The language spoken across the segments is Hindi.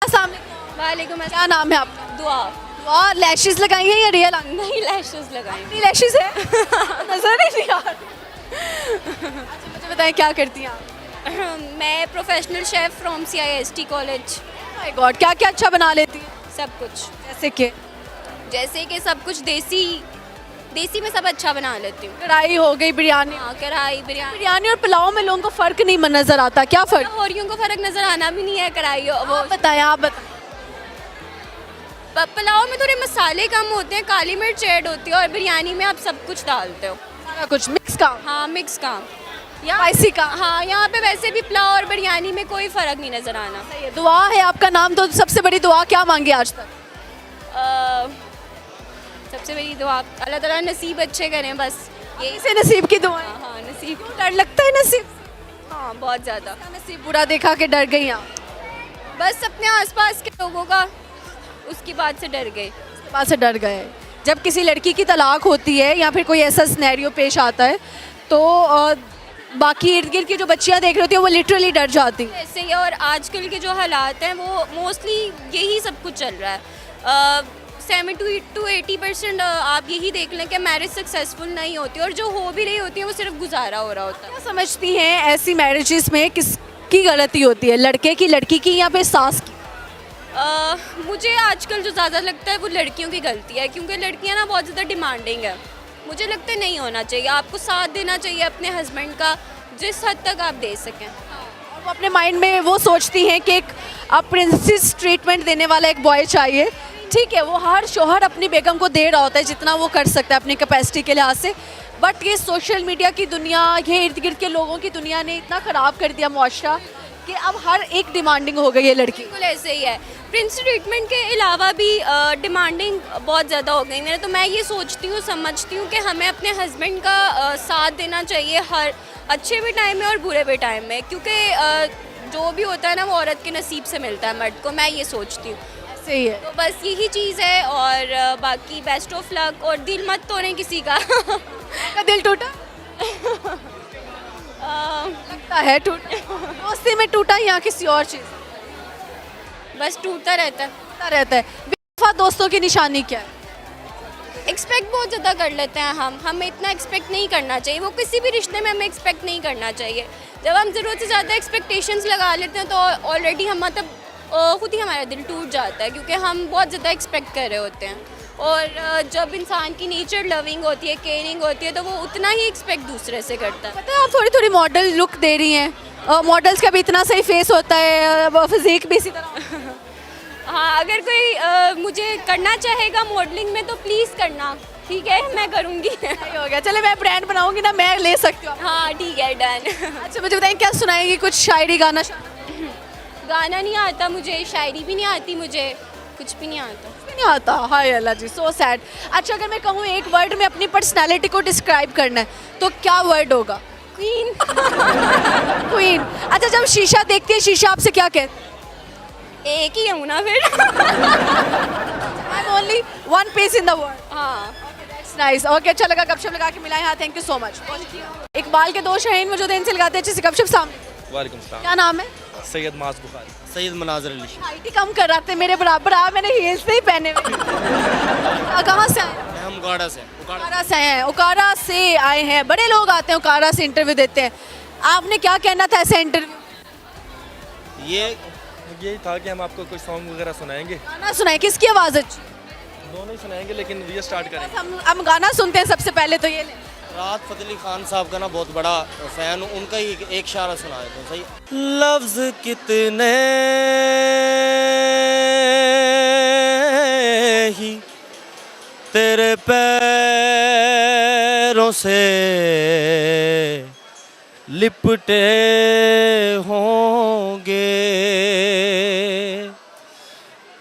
अस्सलाम वालेकुम। वालेकुम अस्सलाम। क्या नाम है आपका? दुआ। वाह, लैशेस लगाई हैं या रियल आंखें? नहीं लैशेस लगाई। नहीं लैशेस है नजर नहीं यार। अच्छा मुझे बताएं क्या करती हैं आप? मैं professional chef from CIST college. My God, क्या क्या अच्छा बना लेती हैं? सब कुछ, जैसे कि सब कुछ देसी में सब अच्छा बना लेती हूँ। कढ़ाई हो गई, बिरयानी। हाँ, कढ़ाई बिरयानी। बिरयानी और पुलाव में लोगों को फर्क नहीं नजर आता, क्या फर्क? होरियों को फर्क नजर आना भी नहीं है। कढ़ाई वो आप बताएं। पुलाव में थोड़े मसाले कम होते हैं, काली मिर्च ऐड होती है, और बिरयानी में आप सब कुछ डालते हो। सारा कुछ मिक्स का? हाँ, मिक्स का। स्पाइसी का? हाँ, यहाँ पे वैसे भी पुलाव और बिरयानी में कोई फ़र्क नहीं नज़र आना। सही है। दुआ है आपका नाम, तो सबसे बड़ी दुआ क्या मांगी आज तक? सबसे बड़ी दुआ अल्लाह ताला नसीब अच्छे करें, बस यही। से नसीब की दुआ है। हाँ, नसीब। डर लगता है नसीब? हाँ, बहुत ज़्यादा। नसीब बुरा देखा के डर गई आप? बस अपने आसपास के लोगों का उसकी बात से डर गए। उसके बाद से डर गए। जब किसी लड़की की तलाक होती है या फिर कोई ऐसा सिनेरियो पेश आता है तो बाकी इर्द गिर्द की जो बच्चियां देख रही होती हैं वो लिटरली डर जाती हैं। ऐसे ही, और आजकल के जो हालात हैं वो मोस्टली यही सब कुछ चल रहा है। 70 to 80% आप यही देख लें कि मैरिज सक्सेसफुल नहीं होती, और जो हो भी रही होती है वो सिर्फ गुजारा हो रहा होता है। क्या समझती हैं ऐसी मैरिजेस में किसकी गलती होती है, लड़के की, लड़की की, या फिर सास की? मुझे आजकल जो ज़्यादा लगता है वो लड़कियों की गलती है, क्योंकि लड़कियां ना बहुत ज़्यादा डिमांडिंग है। मुझे लगता है नहीं होना चाहिए, आपको साथ देना चाहिए अपने हस्बैंड का जिस हद तक आप दे सकें। और वो अपने माइंड में वो सोचती हैं कि एक प्रिंसेस ट्रीटमेंट देने वाला एक बॉय चाहिए। ठीक है, वो हर शोहर अपनी बेगम को दे रहा होता है जितना वो कर सकता है अपनी कैपेसिटी के लिहाज से, बट ये सोशल मीडिया की दुनिया, ये इर्द गिर्द के लोगों की दुनिया ने इतना ख़राब कर दिया मुआशरा कि अब हर एक डिमांडिंग हो गई है लड़की। बिल्कुल ऐसे ही है। प्रिंस ट्रीटमेंट के अलावा भी डिमांडिंग बहुत ज़्यादा हो गई है। तो मैं ये सोचती हूँ, समझती हूँ कि हमें अपने हस्बैंड का साथ देना चाहिए हर अच्छे भी टाइम में और बुरे भी टाइम में, क्योंकि जो भी होता है ना वो औरत के नसीब से मिलता है मर्द को, मैं ये सोचती हूँ। सही है। तो बस यही चीज़ है, और बाकी बेस्ट ऑफ लक, और दिल मत तोड़ें किसी का। का दिल टूटा? लगता है टूटा। दोस्ती में टूटा या किसी और चीज़? बस टूटता रहता है। टूटता रहता है। बेवफा दोस्तों की निशानी क्या है? एक्सपेक्ट बहुत ज़्यादा कर लेते हैं हमें इतना एक्सपेक्ट नहीं करना चाहिए। वो किसी भी रिश्ते में हमें एक्सपेक्ट नहीं करना चाहिए। जब हम ज़रूरत से ज़्यादा एक्सपेक्टेशंस लगा लेते हैं तो ऑलरेडी हम मतलब खुद ही हमारा दिल टूट जाता है, क्योंकि हम बहुत ज़्यादा एक्सपेक्ट कर रहे होते हैं। और जब इंसान की नेचर लविंग होती है, केयरिंग होती है, तो वो उतना ही एक्सपेक्ट दूसरे से करता है। पता है आप थोड़ी थोड़ी मॉडल लुक दे रही हैं, मॉडल्स का भी इतना सही फेस होता है, फिजिक भी इसी तरह। हाँ, अगर कोई मुझे करना चाहेगा मॉडलिंग में तो प्लीज़ करना, ठीक है, मैं करूँगी। सही हो गया। चले मैं ब्रांड बनाऊंगी ना, मैं ले सकती हूँ। हाँ ठीक है, डन। अच्छा मुझे बताएं क्या सुनाएंगी, कुछ शायरी गाना? गाना नहीं आता मुझे, शायरी भी नहीं आती मुझे, कुछ भी नहीं आता। कुछ भी नहीं आता? हाय अल्लाह जी, सो सैड। अच्छा अगर मैं कहूँ एक वर्ड में अपनी पर्सनालिटी को डिस्क्राइब करना है तो क्या वर्ड होगा? क्वीन। क्वीन। अच्छा जब शीशा देखती है, शीशा आपसे क्या कहता है? एक ही हूँ ना फिर। I am only one piece in the world. हाँ, नाइस। ओके, अच्छा लगा गपशप लगा के मिला है। हाँ, thank you so much. Iqbal के दो शहीन मौजूद हैं, इनसे लगाते हैं अच्छे से गपशप। सामने वालेकुम सलाम। क्या नाम है? सैयद माज बुखारी। सैयद मनाजर अली। हाइट ही कम कर रहे थे मेरे बराबर, आप मैंने हील्स नहीं पहने हुए। कहाँ से आए? हम उकाड़ा से। उकाड़ा से आए हैं। उकाड़ा से आए हैं, बड़े लोग आते हैं उकाड़ा से, इंटरव्यू देते हैं। आपने क्या कहना था ऐसे इंटरव्यू? यही था कि हम आपको कोई सॉन्ग वगैरह सुनाएंगे। गाना सुनाए, किसकी आवाज़ अच्छी? दोनों ही सुनाएंगे, लेकिन ये स्टार्ट करेंगे। हम गाना सुनते हैं सबसे पहले, तो ये ले। राहत फ़तेह अली खान साहब का ना बहुत बड़ा फ़ैन हूँ, उनका ही एक शारा सुनाए तो सही। लफ्ज़ कितने ही तेरे पैरों से लिपटे होंगे,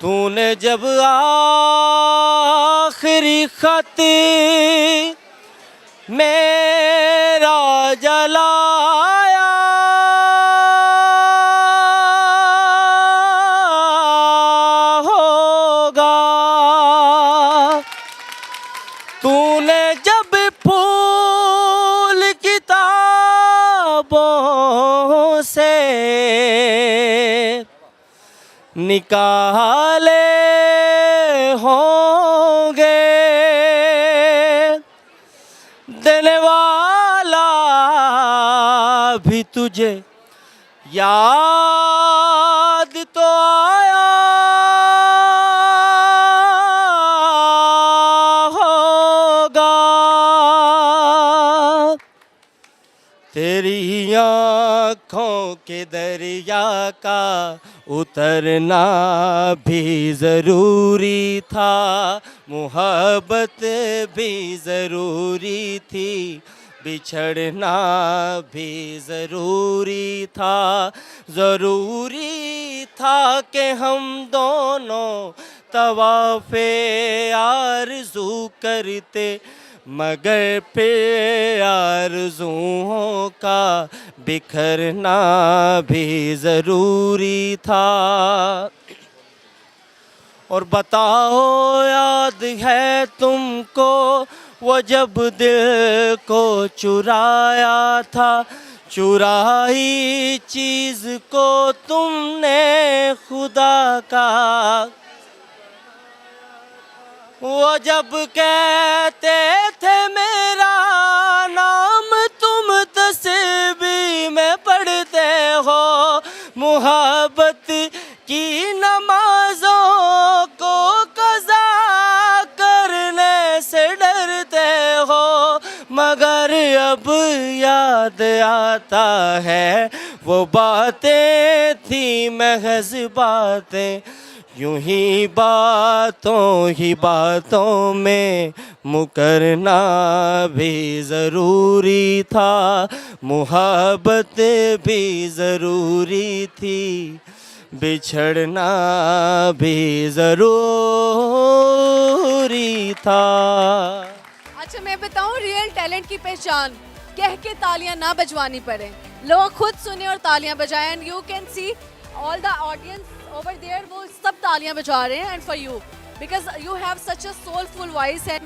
तूने जब आखिरी खत मेरा जलाया, होगा तूने जब फूल किताबों से निकाले होंगे, देने वाला भी तुझे याद तो आया होगा। तेरी आँखों के दरिया का उतरना भी ज़रूरी था, मोहब्बत भी ज़रूरी थी, बिछड़ना भी ज़रूरी था। ज़रूरी था कि हम दोनों तवाफ़े आरज़ू करते, मगर फिर आरज़ुओं का बिखरना भी ज़रूरी था। और बताओ याद है तुमको वो जब दिल को चुराया था, चुराई चीज़ को तुमने खुदा का। वो जब कहते थे मेरा नाम तुम तस्बीह में पढ़ते हो, मोहब्बत की नमाजों को कज़ा करने से डरते हो, मगर अब याद आता है वो बातें थी महज़ बातें, यूं ही बातों में मुकरना भी ज़रूरी था, मोहब्बत भी ज़रूरी थी, बिछड़ना भी ज़रूरी था। अच्छा मैं बताऊं, रियल टैलेंट की पहचान कह के तालियां ना बजवानी पड़े, लोग खुद सुने और तालियां बजाएं। And you can see all the audience over there, वो सब तालियां बजा रहे हैं। And for you because you have such a soulful voice and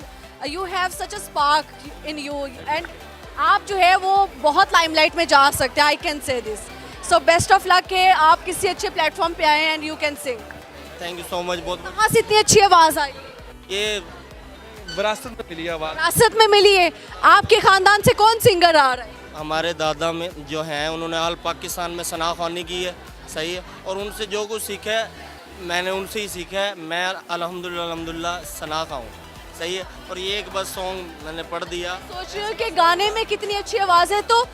you have such a spark in you, and आप जो है वो बहुत लाइमलाइट में जा सकते हैं। I can say this. So best of luck के आप किसी अच्छे प्लेटफॉर्म पे आए and you can sing. Thank you so much. बहुत कहाँ से इतनी अच्छी आवाज़ आई? ये विरासत में मिली आवाज़। विरासत में मिली है। आपके खानदान से कौन सिंगर आ रहा है? हमारे दादा में जो हैं उन्होंने ऑल पाकिस्तान में सना ख़्वानी की है, सही है, और उनसे जो कुछ सीखा है मैंने उनसे ही सीखा है। मैं अल्हम्दुलिल्लाह सना का हूँ, सही है, और ये एक बस सॉन्ग मैंने पढ़ दिया। सोच रही हूँ कि गाने में कितनी अच्छी आवाज़ है, तो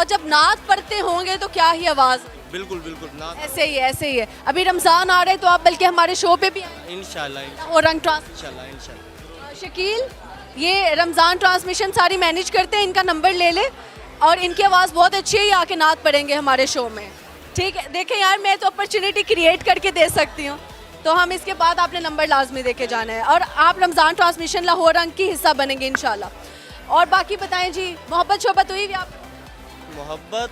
जब नात पढ़ते होंगे तो क्या ही आवाज़। बिल्कुल बिल्कुल ना, ऐसे ही है, ऐसे ही है। अभी रमज़ान आ रहे हैं तो आप बल्कि हमारे शो पे भी आएं। इंशाल्लाह और रंग ट्रांस इंशाल्लाह। शकील ये रमज़ान ट्रांसमिशन सारी मैनेज करते हैं, इनका नंबर ले ले, और इनकी आवाज़ बहुत अच्छी है, आके नात पढ़ेंगे हमारे शो में। ठीक है, देखें यार मैं तो अपॉर्चुनिटी क्रिएट करके दे सकती हूँ, तो हम इसके बाद आपने नंबर लाजमी दे के जाना है, और आप रमज़ान ट्रांसमिशन लाहौर रंग की हिस्सा बनेंगे इंशाल्लाह। और बाकी बताएं जी, मोहब्बत शोहबत हुई भी आप? मोहब्बत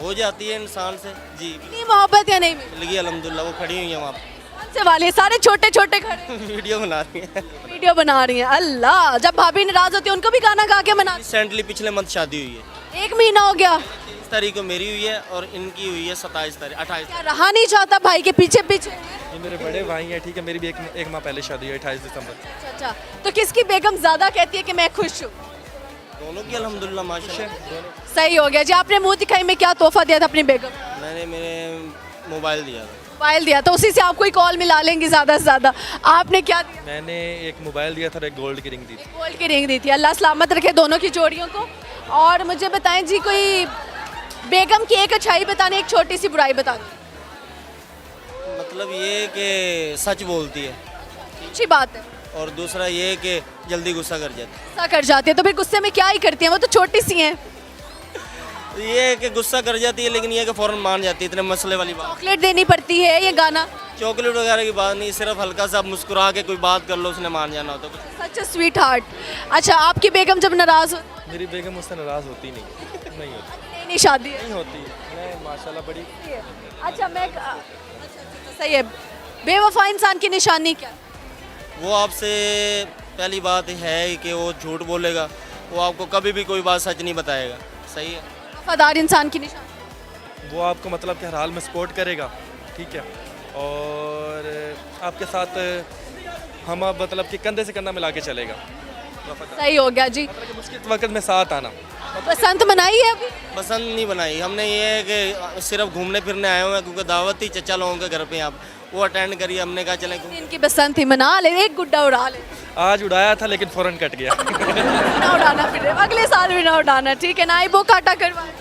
हो जाती है इंसान से जी। नहीं मोहब्बत या नहीं मिली? लगी अल्हम्दुलिल्लाह, वो खड़ी हुई हैं वहाँ कौन से वाले? सारे छोटे छोटे खड़े वीडियो बना रही हैं। वीडियो बना रही हैं। अल्लाह, जब भाभी नाराज होती है उनको भी गाना गा के मना। रिसेंटली पिछले मंथ शादी हुई है, 1 महीना हो गया। 30 तारीख को मेरी हुई है और इनकी हुई है 27 तारीख 28। क्या रहा नहीं चाहता भाई के पीछे पीछे? ये मेरे बड़े भाई हैं, ठीक है, मेरी भी एक माह पहले शादी हुई 28 दिसंबर। अच्छा अच्छा, तो किसकी बेगम ज्यादा कहती है कि मैं खुश हूँ? दोनों की अल्हम्दुलिल्लाह माशाल्लाह। सही हो गया जी। आपने मुंह दिखाई में क्या तोहफा दिया था अपनी बेगम? मैंने मेरे मोबाइल दिया था। मोबाइल दिया, तो उसी से आप कोई कॉल मिला लेंगी ज़्यादा से ज़्यादा। आपने क्या दिया? मैंने एक मोबाइल दिया था और एक गोल्ड की रिंग दी थी। गोल्ड की रिंग दी थी। अल्लाह सलामत रखे दोनों की जोड़ियों को। और मुझे बताएं जी, कोई बेगम की एक अच्छाई बतानी, एक छोटी सी बुराई बतानी। मतलब ये कि सच बोलती है, अच्छी बात है। और दूसरा ये कि जल्दी गुस्सा कर जाती गुस्सा कर जाती है, तो फिर गुस्से में क्या ही करती हैं, वो तो छोटी सी हैं। है। ये है कि गुस्सा कर जाती है, लेकिन ये कि फ़ौरन मान जाती है, इतने मसले वाली बात। चॉकलेट देनी पड़ती है, ये गाना। चॉकलेट वगैरह की बात नहीं, सिर्फ हल्का सा मुस्कुरा के कोई बात कर लो, उसने मान जाना होता कुछ। सच स्वीट हार्ट। अच्छा, आपकी बेगम जब नाराज़ हो? मेरी बेगम मुझसे नाराज़ होती नहीं नहीं होती, नहीं शादी है। नहीं होती। मैं माशाल्लाह बड़ी अच्छा मैं सही है। बेवफा इंसान की निशानी क्या है? वो आपसे पहली बात है कि वो झूठ बोलेगा, वो आपको कभी भी कोई बात सच नहीं बताएगा, सही है। वफादार इंसान की निशानी? वो आपको मतलब कि हर हाल में सपोर्ट करेगा, ठीक है, और आपके साथ हम मतलब कि कंधे से कंधा मिला के चलेगा। सही हो गया जी। मतलब कि मुश्किल वक्त में साथ आना। बसंत मनाई है अभी? पसंद नहीं बनाई हमने, ये है कि सिर्फ घूमने फिरने आए हुए हैं, क्योंकि दावत थी चचा लोगों के घर पे आप वो अटेंड करिए, हमने कहा चलें इनकी बसंत ही मना ले, एक गुड्डा उड़ा ले। आज उड़ाया था लेकिन फ़ौरन कट गया। ना उड़ाना, फिर अगले साल भी ना उड़ाना, ठीक है ना? आई वो काटा करवाए।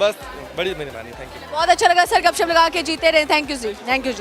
बस बड़ी मेहरबानी, थैंक यू। बहुत अच्छा लगा सर, गपशप लगा के जीते रहे। Thank you ji, thank you ji.